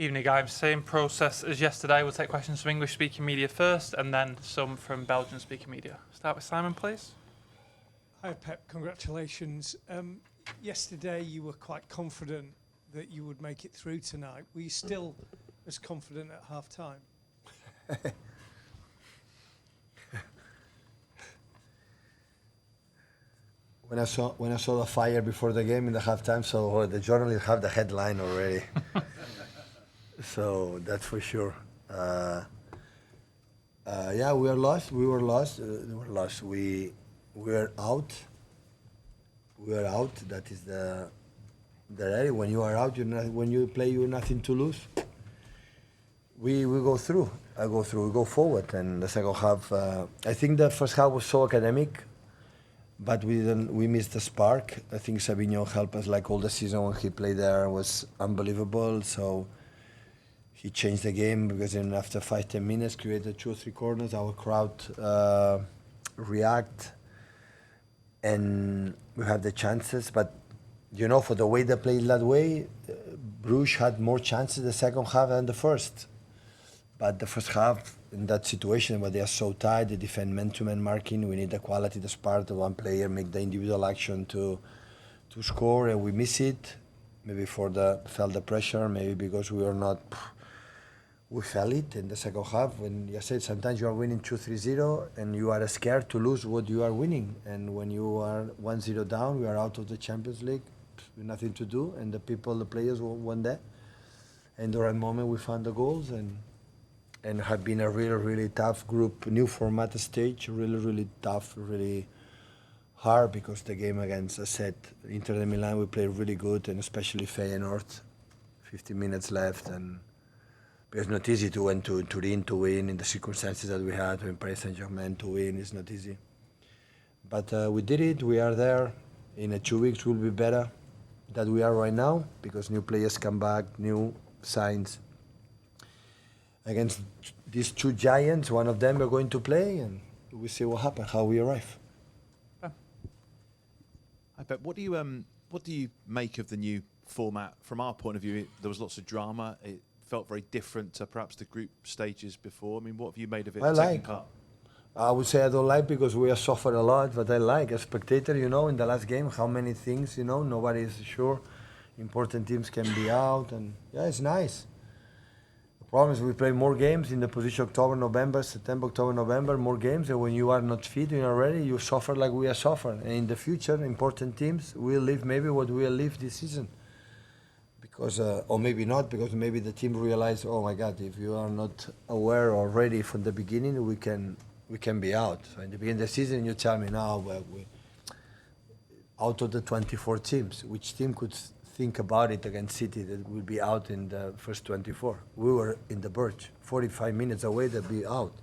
Evening, guys. Same process as yesterday. We'll take questions from English-speaking media first, and then some from Belgian-speaking media. Start with Simon, please. Hi, Pep. Congratulations. Yesterday, you were quite confident that you would make it through tonight. Were you still as confident at half-time? When I saw the fire before the game in the halftime, so the journalists have the headline already. So that's for sure. Yeah, we are lost. We were lost. We were out. We are out. That is the reality. When you are out, when you play, you have nothing to lose. We go through. I go through. We go forward. And the second half, I think the first half was so academic. But we missed the spark. I think Savinho helped us like all the season when he played there was unbelievable. So he changed the game because then after 5-10 minutes created 2 or 3 corners. Our crowd react and we have the chances. But for the way they played that way, Brugge had more chances the second half than the first. But the first half, in that situation where they are so tight, they defend man-to-man marking, we need the quality, the spark, the one player make the individual action to score, and we miss it. Maybe felt the pressure, maybe because we felt it in the second half. When you said sometimes you are winning 2-3-0 and you are scared to lose what you are winning. And when you are 1-0 down, we are out of the Champions League, with nothing to do, and the players won there. And during that moment we found the goals and have been a really, really tough group, new format stage, really, really tough, really hard because the game against, as I said, Inter de Milan, we played really good, and especially Feyenoord, 15 minutes left, and it's not easy to win to Turin to win in the circumstances that we had, in Paris Saint-Germain to win, it's not easy. But we did it, we are there. In 2 weeks we'll be better than we are right now because new players come back, new signs. Against these 2 giants, one of them are going to play, and we see what happens, how we arrive. Hi, Pep. What do you make of the new format? From our point of view, there was lots of drama. It felt very different to perhaps the group stages before. I mean, what have you made of it? I would say I don't like because we have suffered a lot, but I like as spectator. In the last game, how many things nobody is sure. Important teams can be out, and yeah, it's nice. Problem is we play more games in the position September, October, November, more games, and when you are not fit, you're not ready, you suffer like we are suffering. And in the future, important teams will live maybe what we will live this season. Because, or maybe not, because maybe the team realize, oh my God, if you are not aware or ready from the beginning, we can be out. So in the beginning of the season, you tell me now, well, out of the 24 teams, which team could think about it against City that will be out in the first 24. We were in the Brugge, 45 minutes away to be out.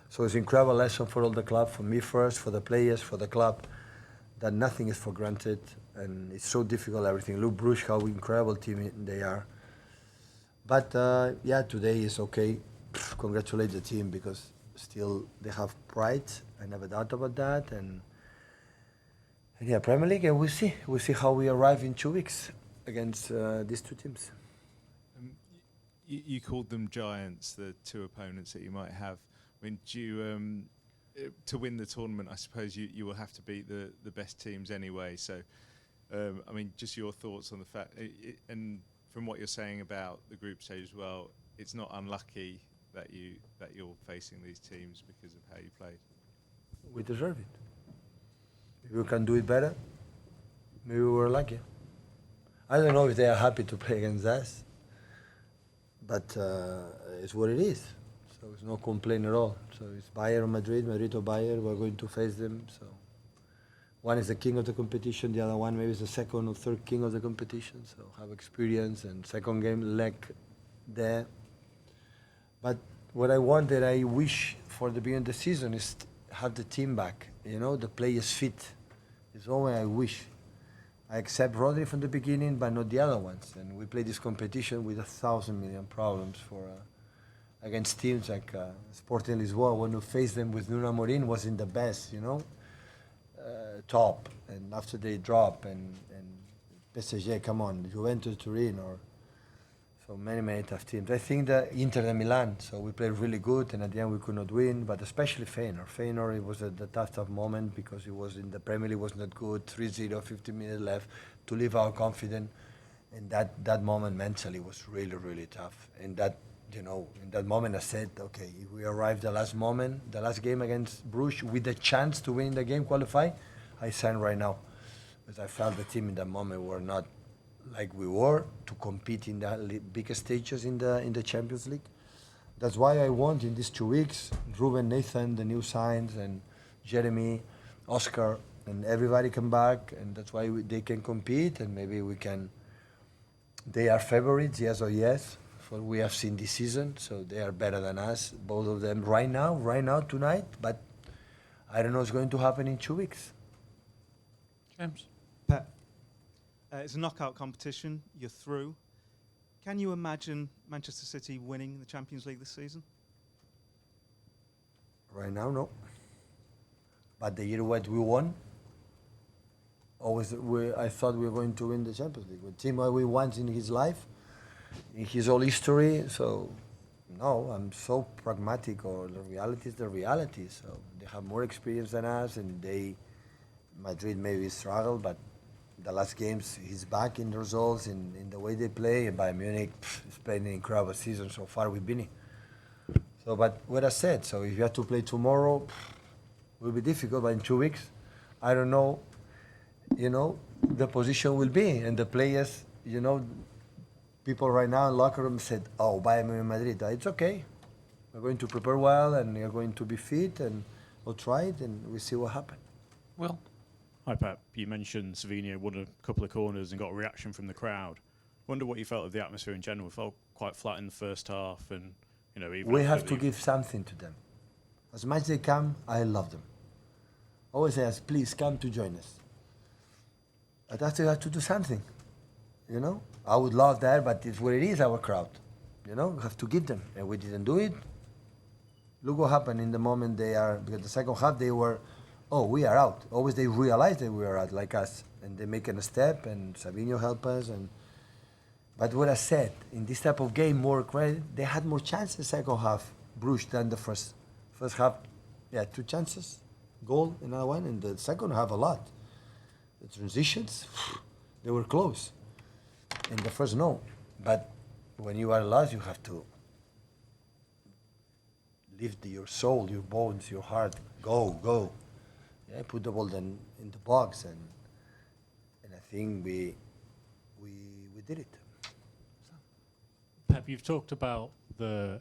So it's an incredible lesson for all the club, for me first, for the players, for the club, that nothing is for granted and it's so difficult everything. Look Brugge, how incredible team they are. But yeah, today is okay. Congratulate the team because still they have pride. I never doubt about that. And yeah, Premier League, and we'll see how we arrive in 2 weeks against these 2 teams. You called them giants, the 2 opponents that you might have. I mean, do you, to win the tournament, I suppose you will have to beat the best teams anyway. So, I mean, just your thoughts on the fact, and from what you're saying about the group stage as well, it's not unlucky that you're facing these teams because of how you played. We deserve it. If we can do it better, maybe we were lucky. I don't know if they are happy to play against us, but it's what it is. So it's no complaint at all. So it's Bayern or Madrid or Bayern, we're going to face them. So one is the king of the competition, the other one maybe is the second or third king of the competition. So have experience and second game leg there. But what I want that I wish for the beginning of the season is have the team back, the players fit. It's all I wish. I accept Rodri from the beginning, but not the other ones. And we play this competition with 1,000 million problems against teams like Sporting Lisboa. When we faced them with Nuno Amorim, was in the best, top. And after they drop, and PSG, come on, Juventus, Turin, or So many tough teams. I think that Inter de Milan. So we played really good, and at the end we could not win. But especially Feyenoord. Feyenoord, it was the tough moment because it was in the Premier League was not good. 3-0, 15 minutes left to leave our confidence, and that moment mentally was really tough. And that in that moment I said, okay, if we arrive the last moment, the last game against Brugge with the chance to win the game, qualify, I sign right now, because I felt the team in that moment were not like we were to compete in the biggest stages in the Champions League. That's why I want in these 2 weeks, Ruben, Nathan, the new signs, and Jeremy, Oscar, and everybody come back, and that's why they can compete, and maybe we can. They are favorites, yes or yes, for we have seen this season, so they are better than us, both of them right now, tonight, but I don't know what's going to happen in 2 weeks. James? Pep, it's a knockout competition. You're through. Can you imagine Manchester City winning the Champions League this season? Right now, no. But the year what we won, I thought we were going to win the Champions League. The team we won in his life, in his whole history. So, no, I'm so pragmatic. Or the reality is the reality. So they have more experience than us, and Madrid maybe struggle, but the last games he's back in the results, in the way they play, and Bayern Munich is playing an incredible season so far with Bini. So, but what I said, so if you have to play tomorrow, it will be difficult, but in 2 weeks, I don't know, the position will be, and the players, people right now in locker room said, oh, Bayern Munich, Madrid, it's okay. We're going to prepare well, and we're going to be fit, and we'll try it, and we'll see what happens. Will? Hi, Pep. You mentioned Savinho won a couple of corners and got a reaction from the crowd. Wonder what you felt of the atmosphere in general. It felt quite flat in the first half, and even we have to give something to them. As much as they come, I love them. Always say, please come to join us. But after you have to do something, I would love that, but it's what it is, our crowd. We have to give them, and we didn't do it. Look what happened in the moment because the second half they were, oh, we are out. Always they realize that we are out, like us, and they make a step, and Savinho help us. But what I said, in this type of game, more credit, they had more chances second half, Brugge, than the first. First half, 2 chances, goal, another one, and the second half a lot. The transitions, they were close. In the first, no. But when you are lost, you have to lift your soul, your bones, your heart. Go. Put the ball in the box, and I think we did it. Pep, you've talked about the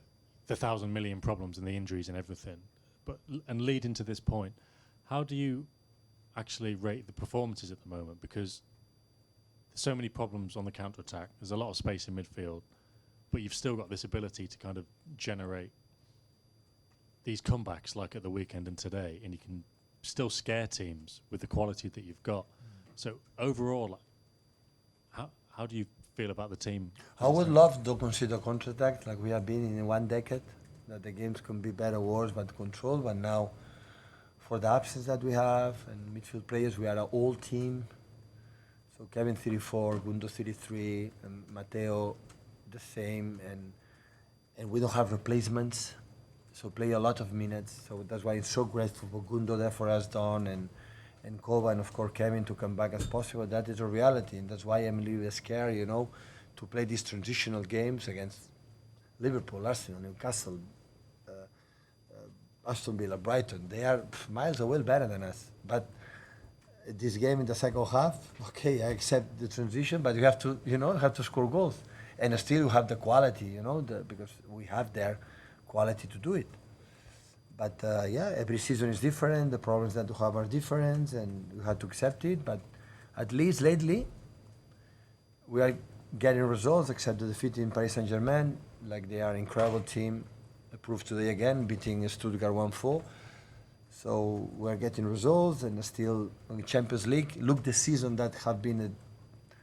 1,000 million problems and the injuries and everything, and leading to this point, how do you actually rate the performances at the moment? Because there's so many problems on the counter-attack. There's a lot of space in midfield, but you've still got this ability to kind of generate these comebacks like at the weekend and today, and you can still scare teams with the quality that you've got. So overall, how do you feel about the team? I would love to consider counter-attack like we have been in 1 decade, that the games can be better or worse, but controlled. But now, for the absence that we have and midfield players, we are an old team. So Kevin 34, Gundo 33, and Matteo the same, and we don't have replacements. So play a lot of minutes. So that's why it's so grateful for Gundo there for us, Don, and Kova, and of course Kevin to come back as possible. That is a reality, and that's why I'm a little bit scared, to play these transitional games against Liverpool, Arsenal, Newcastle, Aston Villa, Brighton. They are miles away better than us. But this game in the second half, okay, I accept the transition, but you have to, have to score goals, and still you have the quality, because we have their quality to do it. But every season is different. The problems that we have are different, and we have to accept it. But at least lately, we are getting results, except the defeat in Paris Saint-Germain. Like they are an incredible team, proved today again, beating Stuttgart 1-4. So we're getting results, and still in the Champions League. Look, the season that have been,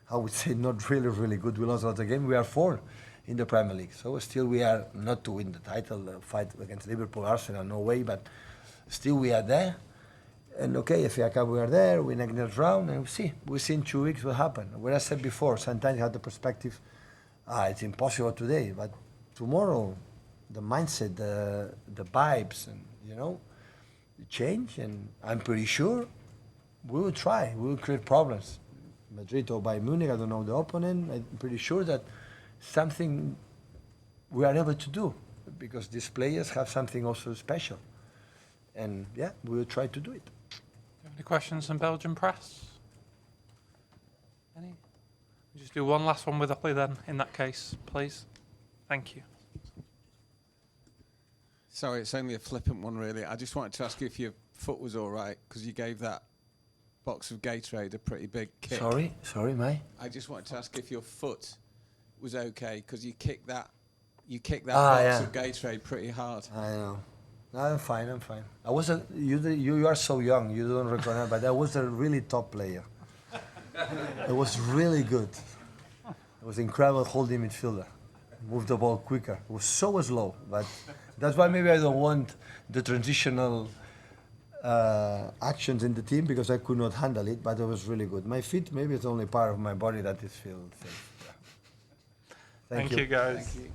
I would say, not really, really good. We lost a lot of games. We are 4 in the Premier League. So still we are not to win the title, fight against Liverpool, Arsenal, no way, but still we are there. And okay, if FA Cup we are there, we next round, and we'll see in 2 weeks what happen. What I said before, sometimes you have the perspective It's impossible today, but tomorrow, the mindset, the vibes, and change, and I'm pretty sure we will try. We will create problems. Madrid or Bayern Munich, I don't know the opponent. I'm pretty sure that something we are able to do, because these players have something also special. And yeah, we will try to do it. Do you have any questions from Belgian press? Any? We'll just do one last one with Ollie then, in that case, please. Thank you. Sorry, it's only a flippant one, really. I just wanted to ask you if your foot was all right, because you gave that box of Gatorade a pretty big kick. Sorry, mate. I just wanted to ask if your foot was okay, because you kicked that box yeah. of Gatorade pretty hard. I know. No, I'm fine. I was you are so young, you don't recognize, but I was a really top player. It was really good. It was incredible holding midfielder. Moved the ball quicker. It was so slow, but that's why maybe I don't want the transitional actions in the team, because I could not handle it, but it was really good. My feet, maybe it's the only part of my body that is feels safe. Yeah. Thank you, guys. Thank you.